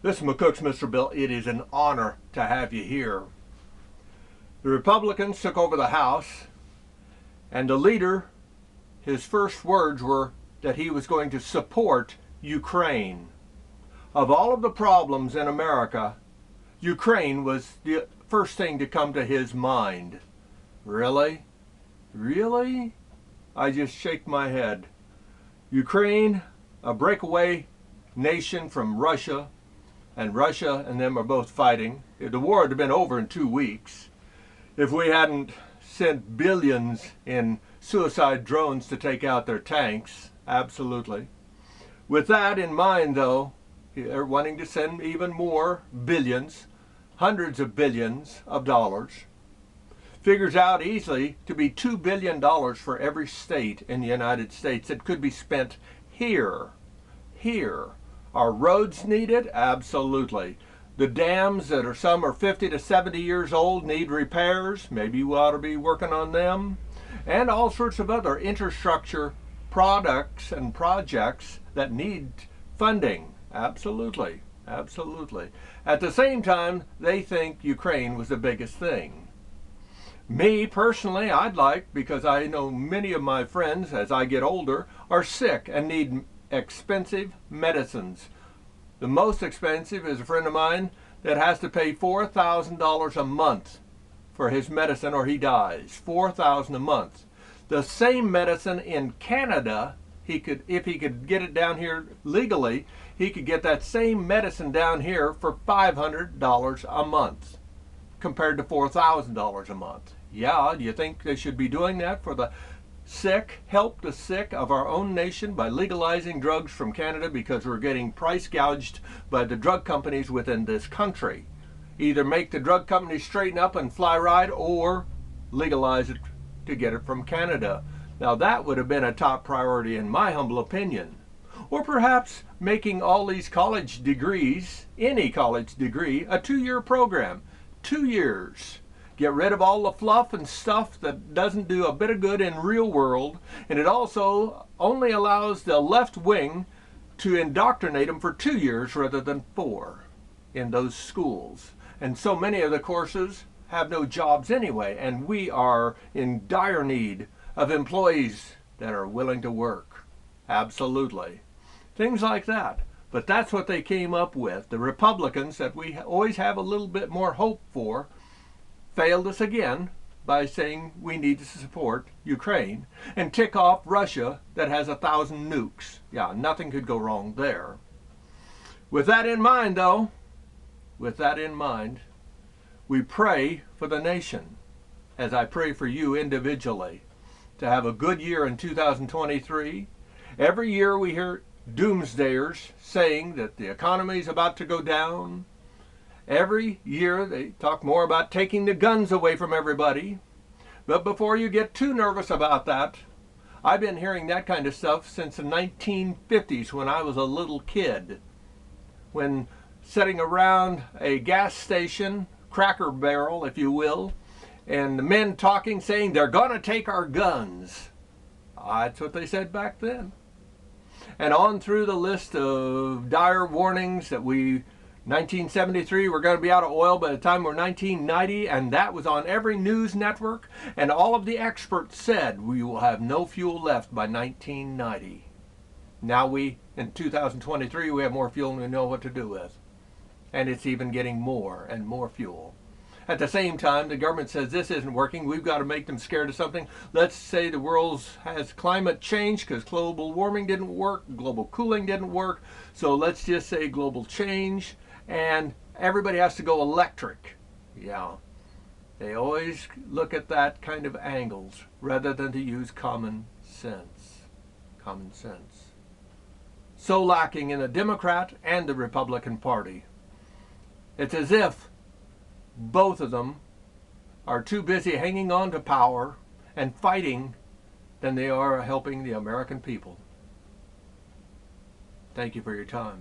This is McCook's Mr. Bill. It is an honor to have you here. The Republicans took over the House, and the leader, his first words were that he was going to support Ukraine. Of all of the problems in America, Ukraine was the first thing to come to his mind. Really? Really? I just shake my head. Ukraine, a breakaway nation from Russia, and Russia and them are both fighting. The war would have been over in 2 weeks if we hadn't sent billions in suicide drones to take out their tanks. Absolutely. With that in mind, though, they're wanting to send even more billions, hundreds of billions of dollars. Figures out easily to be $2 billion for every state in the United States that could be spent here. Here. Are roads needed? Absolutely. The dams that some are 50 to 70 years old need repairs. Maybe we ought to be working on them. And all sorts of other infrastructure products and projects that need funding. Absolutely. Absolutely. At the same time, they think Ukraine was the biggest thing. Me, personally, I'd like, because I know many of my friends, as I get older, are sick and need expensive medicines. The most expensive is a friend of mine that has to pay $4,000 a month for his medicine or he dies. $4,000 a month. The same medicine in Canada, if he could get it down here legally, he could get that same medicine down here for $500 a month compared to $4,000 a month. Yeah, do you think they should be doing that for the sick, help the sick of our own nation by legalizing drugs from Canada because we're getting price gouged by the drug companies within this country? Either make the drug companies straighten up and fly right, or legalize it to get it from Canada. Now that would have been a top priority in my humble opinion. Or perhaps making all these college degrees, any college degree, a 2-year program. 2 years. Get rid of all the fluff and stuff that doesn't do a bit of good in real world. And it also only allows the left wing to indoctrinate them for 2 years rather than 4 in those schools. And so many of the courses have no jobs anyway. And we are in dire need of employees that are willing to work. Absolutely. Things like that. But that's what they came up with. The Republicans that we always have a little bit more hope for failed us again by saying we need to support Ukraine and tick off Russia that has 1,000 nukes. Yeah, nothing could go wrong there. With that in mind, though, we pray for the nation, as I pray for you individually, to have a good year in 2023. Every year we hear doomsdayers saying that the economy is about to go down. Every year they talk more about taking the guns away from everybody. But before you get too nervous about that, I've been hearing that kind of stuff since the 1950s when I was a little kid. When sitting around a gas station, Cracker Barrel if you will, and the men talking saying they're going to take our guns. That's what they said back then. And on through the list of dire warnings that 1973, we're going to be out of oil by the time we're 1990, and that was on every news network, and all of the experts said we will have no fuel left by 1990. Now in 2023, we have more fuel than we know what to do with. And it's even getting more and more fuel. At the same time, the government says this isn't working. We've got to make them scared of something. Let's say the world has climate change because global warming didn't work, global cooling didn't work. So let's just say global change. And everybody has to go electric. Yeah. They always look at that kind of angles rather than to use common sense. Common sense. So lacking in the Democrat and the Republican Party. It's as if both of them are too busy hanging on to power and fighting than they are helping the American people. Thank you for your time.